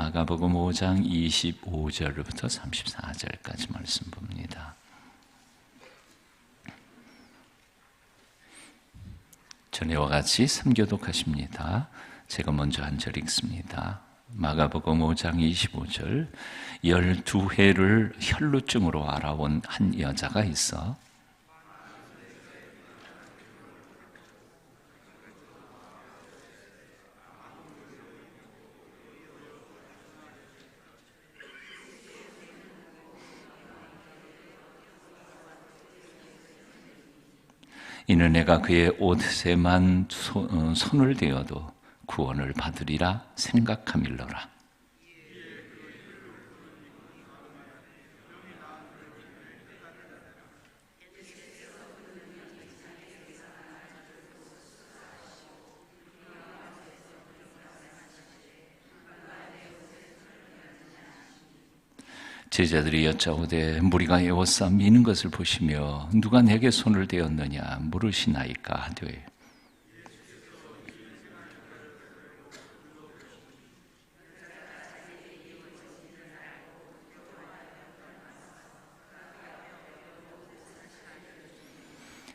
마가복음 5장 25절부터 34절까지 말씀 봅니다. 전에와 같이 삼교독하십니다. 제가 먼저 한 절 읽습니다. 마가복음 5장 25절 12해를 혈루증으로 알아온 한 여자가 있어 이는 내가 그의 옷에만 손을 대어도 구원을 받으리라 생각함일러라. 제자들이 여짜오되 무리가 에워싸 미는 것을 보시며 누가 내게 손을 대었느냐 물으시나이까 하되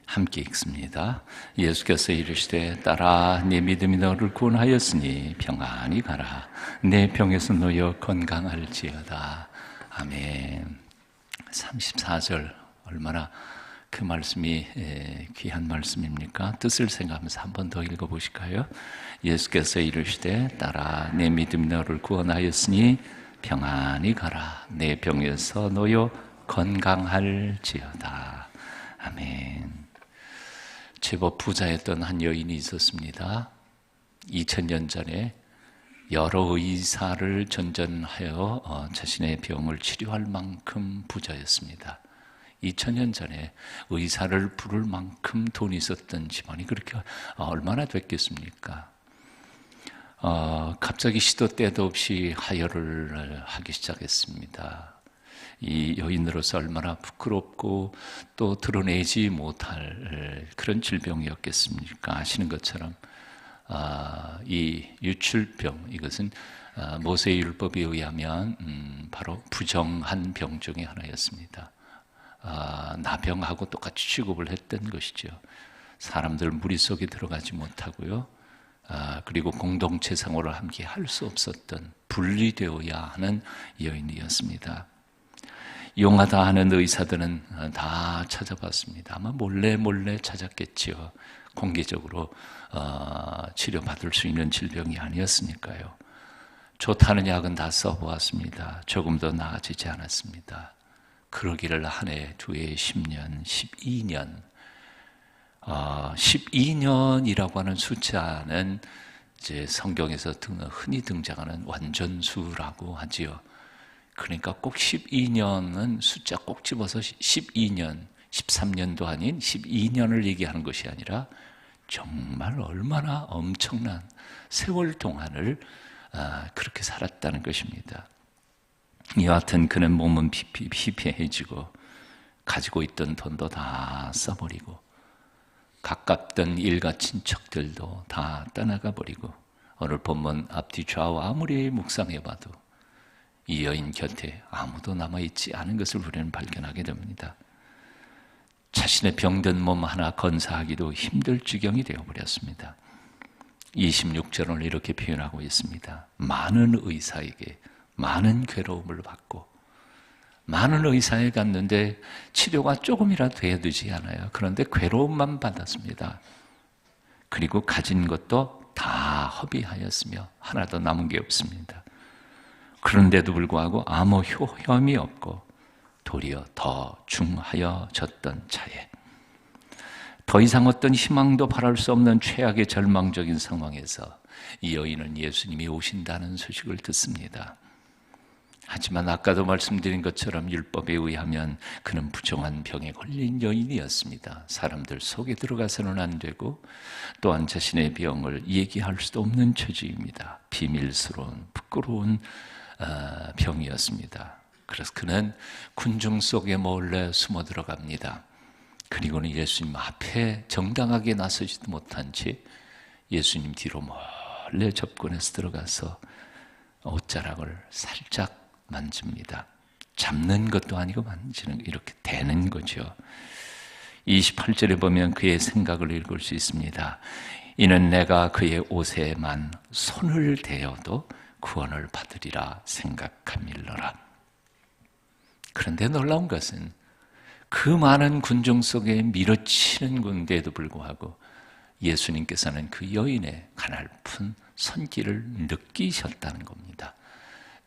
함께 읽습니다. 예수께서 이르시되 딸아 네 믿음이 너를 구원하였으니 평안히 가라 내 병에서 놓여 건강할지어다. 아멘. 34절 얼마나 그 말씀이 귀한 말씀입니까? 뜻을 생각하면서 한 번 더 읽어보실까요? 예수께서 이르시되 딸아 내 믿음이 너를 구원하였으니 평안히 가라 내 병에서 놓여 건강할지어다. 아멘. 제법 부자였던 한 여인이 있었습니다. 2000년 전에 여러 의사를 전전하여 자신의 병을 치료할 만큼 부자였습니다. 2000년 전에 의사를 부를 만큼 돈이 있었던 집안이 그렇게 얼마나 됐겠습니까? 갑자기 시도 때도 없이 하혈을 하기 시작했습니다. 이 여인으로서 얼마나 부끄럽고 또 드러내지 못할 그런 질병이었겠습니까? 아시는 것처럼 이 유출병, 이것은 모세의 율법에 의하면 바로 부정한 병 중에 하나였습니다. 나병하고 똑같이 취급을 했던 것이죠. 사람들 무리 속에 들어가지 못하고요. 그리고 공동체 생활을 함께 할 수 없었던 분리되어야 하는 여인이었습니다. 용하다 하는 의사들은 다 찾아봤습니다. 아마 몰래 찾았겠지요. 공개적으로 치료받을 수 있는 질병이 아니었으니까요. 좋다는 약은 다 써보았습니다. 조금도 나아지지 않았습니다. 그러기를 한 해, 두 해, 10년, 12년 12년이라고 하는 숫자는 이제 성경에서 흔히 등장하는 완전수라고 하지요. 그러니까 꼭 12년은 숫자 꼭 집어서 12년, 13년도 아닌 12년을 얘기하는 것이 아니라 정말 얼마나 엄청난 세월 동안을 그렇게 살았다는 것입니다. 여하튼 그는 몸은 피폐해지고 가지고 있던 돈도 다 써버리고 가깝던 일가 친척들도 다 떠나가 버리고 오늘 본문 앞뒤 좌우 아무리 묵상해봐도 이 여인 곁에 아무도 남아있지 않은 것을 우리는 발견하게 됩니다. 자신의 병든 몸 하나 건사하기도 힘들 지경이 되어버렸습니다. 26절을 이렇게 표현하고 있습니다. 많은 의사에게 많은 괴로움을 받고 많은 의사에 갔는데 치료가 조금이라도 되지 않아요. 그런데 괴로움만 받았습니다. 그리고 가진 것도 다 허비하였으며 하나도 남은 게 없습니다. 그런데도 불구하고 아무 효험이 없고 도리어 더 중하여졌던 차에 더 이상 어떤 희망도 바랄 수 없는 최악의 절망적인 상황에서 이 여인은 예수님이 오신다는 소식을 듣습니다. 하지만 아까도 말씀드린 것처럼 율법에 의하면 그는 부정한 병에 걸린 여인이었습니다. 사람들 속에 들어가서는 안 되고 또한 자신의 병을 얘기할 수도 없는 처지입니다. 비밀스러운 부끄러운 병이었습니다. 그래서 그는 군중 속에 몰래 숨어 들어갑니다. 그리고는 예수님 앞에 정당하게 나서지도 못한 채 예수님 뒤로 몰래 접근해서 들어가서 옷자락을 살짝 만집니다. 잡는 것도 아니고 만지는, 이렇게 대는 거죠. 28절에 보면 그의 생각을 읽을 수 있습니다. 이는 내가 그의 옷에만 손을 대어도 구원을 받으리라 생각함일러라. 그런데 놀라운 것은 그 많은 군중 속에 밀어치는 군대에도 불구하고 예수님께서는 그 여인의 가냘픈 손길을 느끼셨다는 겁니다.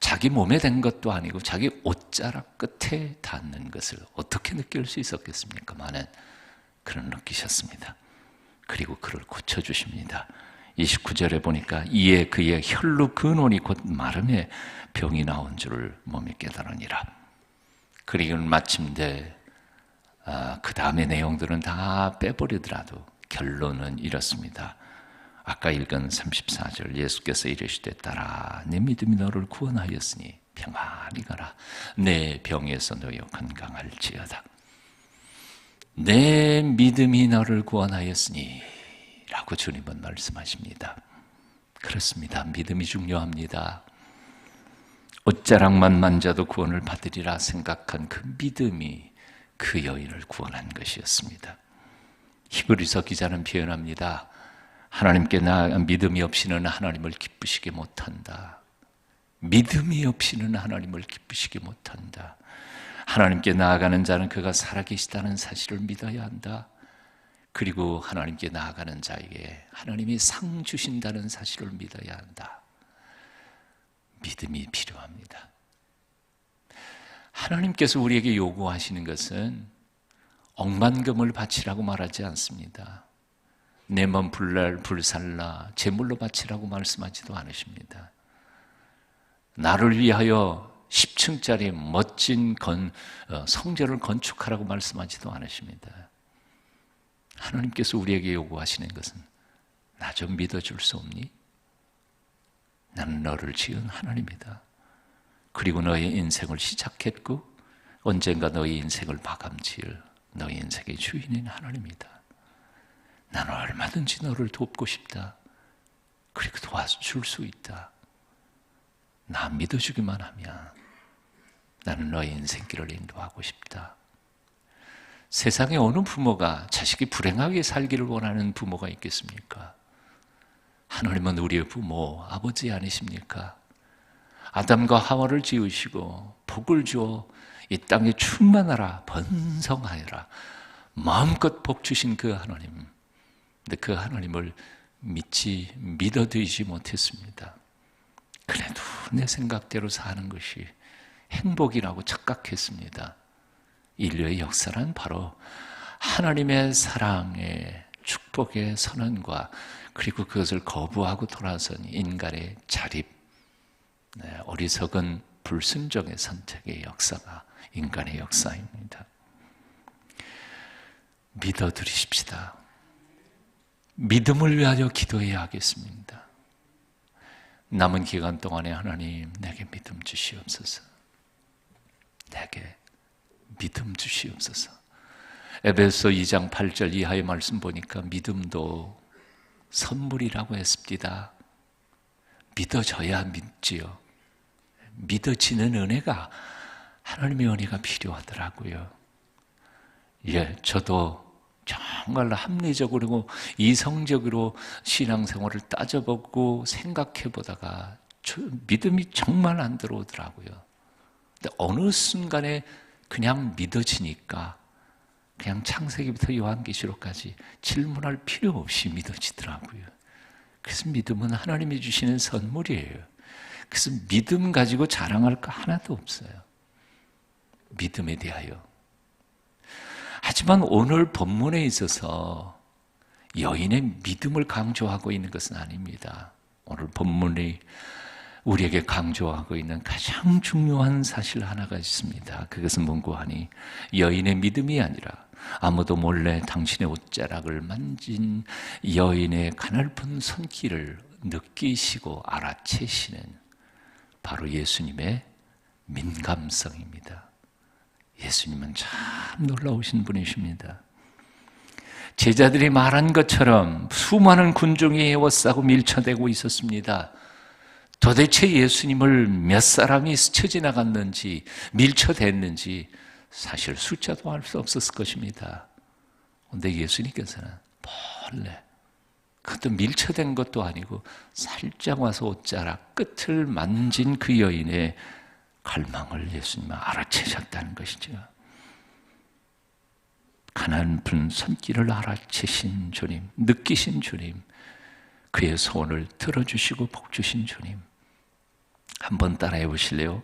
자기 몸에 댄 것도 아니고 자기 옷자락 끝에 닿는 것을 어떻게 느낄 수 있었겠습니까? 많은 그를 느끼셨습니다. 그리고 그를 고쳐주십니다. 29절에 보니까 이에 그의 혈루 근원이 곧 마름에 병이 나온 줄을 몸이 깨달으니라. 그리고 마침내 그 다음의 내용들은 다 빼버리더라도 결론은 이렇습니다. 아까 읽은 34절, 예수께서 이르시되 딸아 내 믿음이 너를 구원하였으니 평안히 가라. 내 병에서 너여 건강할지어다. 내 믿음이 너를 구원하였으니 라고 주님은 말씀하십니다. 그렇습니다. 믿음이 중요합니다. 옷자락만 만져도 구원을 받으리라 생각한 그 믿음이 그 여인을 구원한 것이었습니다. 히브리서 기자는 표현합니다. 하나님께 믿음이 없이는 하나님을 기쁘시게 못한다. 믿음이 없이는 하나님을 기쁘시게 못한다. 하나님께 나아가는 자는 그가 살아계시다는 사실을 믿어야 한다. 그리고 하나님께 나아가는 자에게 하나님이 상 주신다는 사실을 믿어야 한다. 믿음이 필요합니다. 하나님께서 우리에게 요구하시는 것은 억만금을 바치라고 말하지 않습니다. 내 몸 불살라 제물로 바치라고 말씀하지도 않으십니다. 나를 위하여 10층짜리 멋진 성전을 건축하라고 말씀하지도 않으십니다. 하나님께서 우리에게 요구하시는 것은 나 좀 믿어줄 수 없니? 나는 너를 지은 하나님이다. 그리고 너의 인생을 시작했고 언젠가 너의 인생을 마감지을 너의 인생의 주인인 하나님이다. 나는 얼마든지 너를 돕고 싶다. 그리고 도와줄 수 있다. 나 믿어주기만 하면 나는 너의 인생길을 인도하고 싶다. 세상에 어느 부모가 자식이 불행하게 살기를 원하는 부모가 있겠습니까? 하나님은 우리의 부모, 아버지 아니십니까? 아담과 하와를 지으시고 복을 주어 이 땅에 충만하라, 번성하여라, 마음껏 복 주신 그 하나님. 근데 그 하나님을 믿어드리지 못했습니다. 그래도 내 생각대로 사는 것이 행복이라고 착각했습니다. 인류의 역사는 바로 하나님의 사랑의 축복의 선언과 그리고 그것을 거부하고 돌아선 인간의 자립, 어리석은 불순종의 선택의 역사가 인간의 역사입니다. 믿어드리십시다. 믿음을 위하여 기도해야 하겠습니다. 남은 기간 동안에 하나님 내게 믿음 주시옵소서. 내게 믿음 주시옵소서. 에베소 2장 8절 이하의 말씀 보니까 믿음도 선물이라고 했습니다. 믿어져야 믿지요. 믿어지는 은혜가, 하나님의 은혜가 필요하더라고요. 저도 정말 합리적으로 이성적으로 신앙생활을 따져보고 생각해보다가 믿음이 정말 안 들어오더라고요. 근데 어느 순간에 그냥 믿어지니까 그냥 창세기부터 요한계시록까지 질문할 필요 없이 믿어지더라고요. 그래서 믿음은 하나님이 주시는 선물이에요. 그래서 믿음 가지고 자랑할 거 하나도 없어요. 믿음에 대하여. 하지만 오늘 본문에 있어서 여인의 믿음을 강조하고 있는 것은 아닙니다. 오늘 본문이 우리에게 강조하고 있는 가장 중요한 사실 하나가 있습니다. 그것은 뭔고 하니 여인의 믿음이 아니라 아무도 몰래 당신의 옷자락을 만진 여인의 가냘픈 손길을 느끼시고 알아채시는 바로 예수님의 민감성입니다. 예수님은 참 놀라우신 분이십니다. 제자들이 말한 것처럼 수많은 군중이 에워싸고 밀쳐대고 있었습니다. 도대체 예수님을 몇 사람이 스쳐 지나갔는지 밀쳐댔는지 사실 숫자도 알 수 없었을 것입니다. 그런데 예수님께서는 몰래, 그것도 밀쳐댄 것도 아니고 살짝 와서 옷자락 끝을 만진 그 여인의 갈망을 예수님은 알아채셨다는 것이죠. 가난한 분 손길을 알아채신 주님, 느끼신 주님, 그의 소원을 들어주시고 복주신 주님. 한번 따라해 보실래요?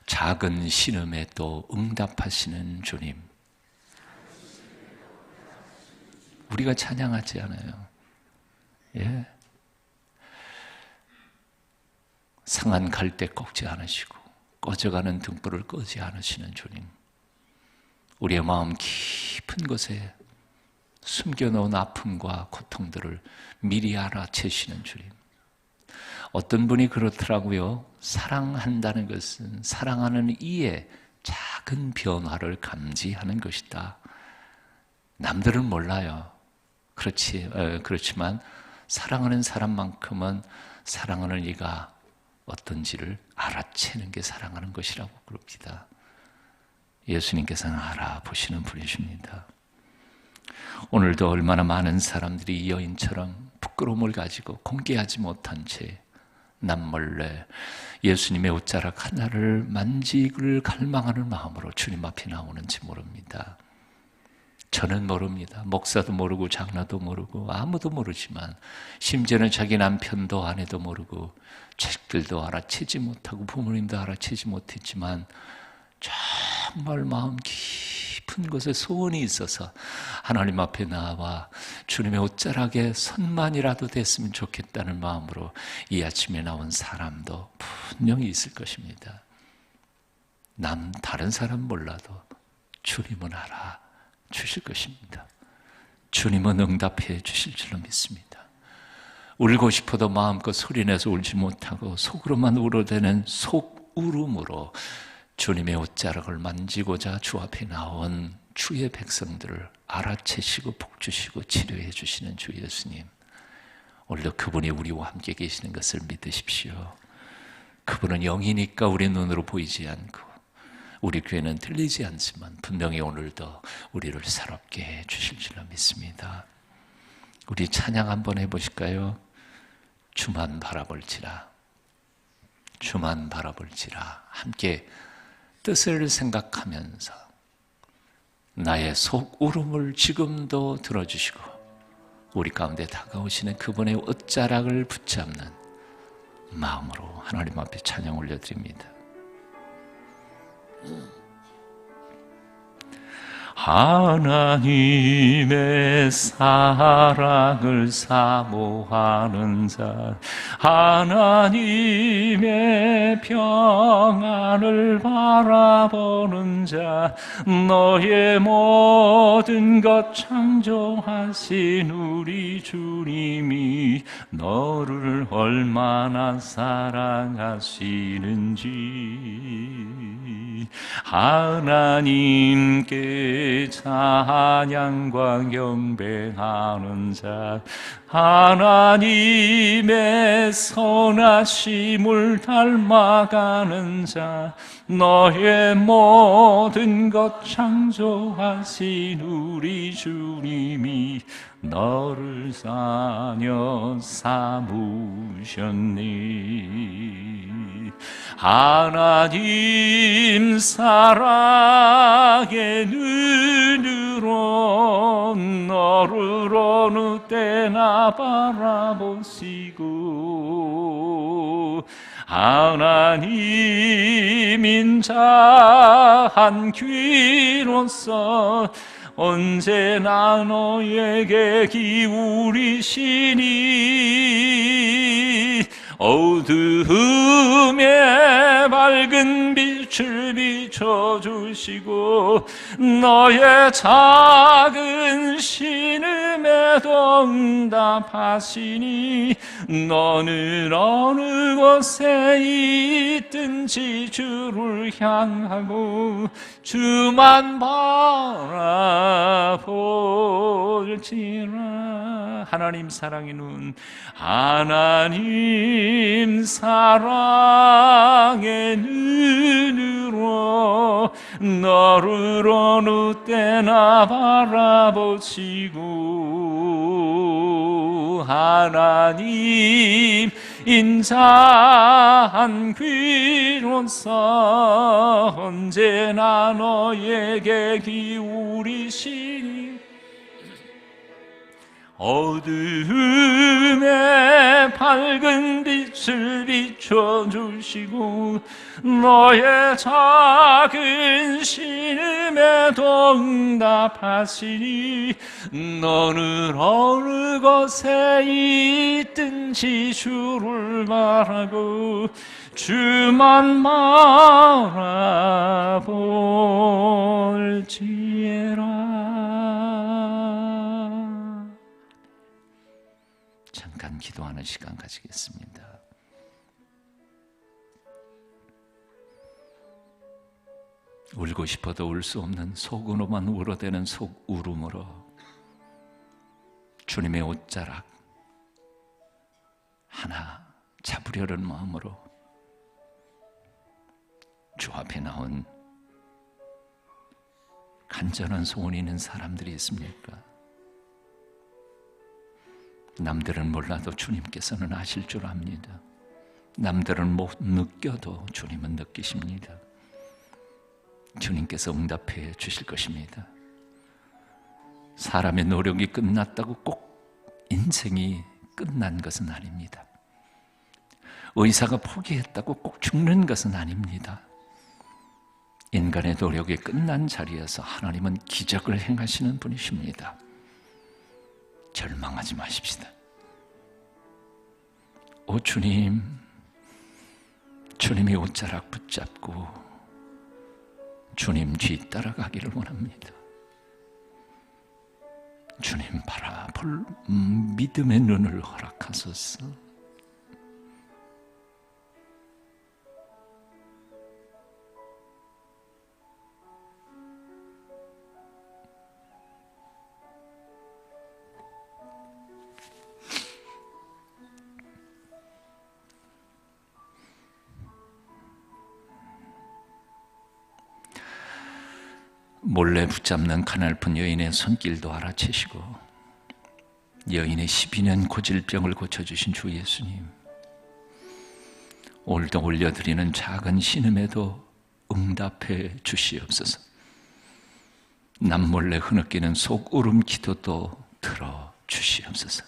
작은 신음에 또 응답하시는 주님. 우리가 찬양하지 않아요. 예. 상한 갈대 꺾지 않으시고 꺼져가는 등불을 끄지 않으시는 주님. 우리의 마음 깊은 곳에 숨겨놓은 아픔과 고통들을 미리 알아채시는 주님. 어떤 분이 그렇더라고요. 사랑한다는 것은 사랑하는 이의 작은 변화를 감지하는 것이다. 남들은 몰라요. 그렇지만 사랑하는 사람만큼은 사랑하는 이가 어떤지를 알아채는 게 사랑하는 것이라고 그럽니다. 예수님께서는 알아보시는 분이십니다. 오늘도 얼마나 많은 사람들이 이 여인처럼 부끄러움을 가지고 공개하지 못한 채 남몰래 예수님의 옷자락 하나를 만지기를 갈망하는 마음으로 주님 앞에 나오는지 모릅니다. 저는 모릅니다. 목사도 모르고 장로도 모르고 아무도 모르지만 심지어는 자기 남편도 아내도 모르고 자식들도 알아채지 못하고 부모님도 알아채지 못했지만 정말 마음 깊은 곳에 소원이 있어서 하나님 앞에 나와 주님의 옷자락에 손만이라도 됐으면 좋겠다는 마음으로 이 아침에 나온 사람도 분명히 있을 것입니다. 다른 사람 몰라도 주님은 알아 주실 것입니다. 주님은 응답해 주실 줄로 믿습니다. 울고 싶어도 마음껏 소리내서 울지 못하고 속으로만 울어대는 속울음으로 주님의 옷자락을 만지고자 주 앞에 나온 주의 백성들을 알아채시고 복주시고 치료해 주시는 주 예수님. 오늘도 그분이 우리와 함께 계시는 것을 믿으십시오. 그분은 영이니까 우리 눈으로 보이지 않고 우리 귀에는 들리지 않지만 분명히 오늘도 우리를 새롭게 해 주실 줄로 믿습니다. 우리 찬양 한번 해보실까요? 주만 바라볼지라, 주만 바라볼지라. 함께 뜻을 생각하면서 나의 속 울음을 지금도 들어주시고 우리 가운데 다가오시는 그분의 옷자락을 붙잡는 마음으로 하나님 앞에 찬양 올려드립니다. 하나님의 사랑을 사모하는 자, 하나님의 평안을 바라보는 자, 너의 모든 것 창조하신 우리 주님이 너를 얼마나 사랑하시는지 하나님께 찬양과 경배하는 자, 하나님의 선하심을 닮아가는 자, 너의 모든 것 창조하신 우리 주님이 너를 자녀 삼으셨니. 하나님 사랑의 눈으로 너를 어느 때나 바라보시고 하나님 인자한 귀로서 언제나 너에게 기울이시니 어두움에 밝은 빛을 비춰주시고 너의 작은 신음에도 응답하시니 너는 어느 곳에 있든지 주를 향하고 주만 바라볼지라. 하나님 사랑의 눈, 하나님 사랑의 눈으로 너를 어느 때나 바라보시고 하나님 인자한 귀로서 언제나 너에게 기울이시니 어두움에 밝은 빛을 비춰주시고 너의 작은 신음에도 응답하시니 너는 어느 곳에 있든지 주를 바라고 주만 바라볼지어라. 잠깐 기도하는 시간 가지겠습니다. 울고 싶어도 울 수 없는 속으로만 울어대는 속울음으로 주님의 옷자락 하나 잡으려는 마음으로 주 앞에 나온 간절한 소원이 있는 사람들이 있습니까? 남들은 몰라도 주님께서는 아실 줄 압니다. 남들은 못 느껴도 주님은 느끼십니다. 주님께서 응답해 주실 것입니다. 사람의 노력이 끝났다고 꼭 인생이 끝난 것은 아닙니다. 의사가 포기했다고 꼭 죽는 것은 아닙니다. 인간의 노력이 끝난 자리에서 하나님은 기적을 행하시는 분이십니다. 절망하지 마십시다. 오 주님, 주님이 옷자락 붙잡고 주님 뒤 따라가기를 원합니다. 주님 바라볼 믿음의 눈을 허락하소서. 몰래 붙잡는 가냘픈 여인의 손길도 알아채시고 여인의 12년 고질병을 고쳐주신 주 예수님, 오늘도 올려드리는 작은 신음에도 응답해 주시옵소서. 남몰래 흐느끼는 속울음 기도도 들어주시옵소서.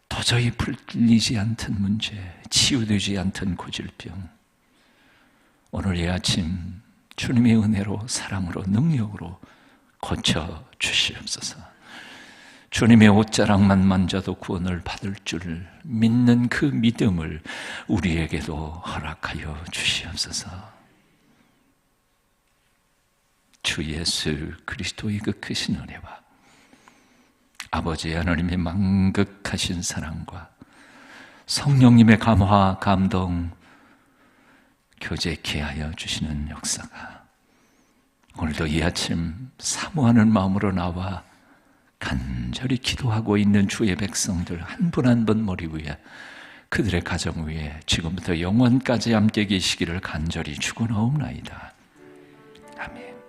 도저히 풀리지 않던 문제, 치유되지 않던 고질병, 오늘 이 아침 주님의 은혜로 사랑으로 능력으로 고쳐주시옵소서. 주님의 옷자락만 만져도 구원을 받을 줄 믿는 그 믿음을 우리에게도 허락하여 주시옵소서. 주 예수 그리스도의 그 크신 은혜와 아버지 하나님의 만극하신 사랑과 성령님의 감화 감동 교제케 하여 주시는 역사가 오늘도 이 아침 사모하는 마음으로 나와 간절히 기도하고 있는 주의 백성들 한 분 한 분 머리 위에, 그들의 가정 위에 지금부터 영원까지 함께 계시기를 간절히 축원하옵나이다. 아멘.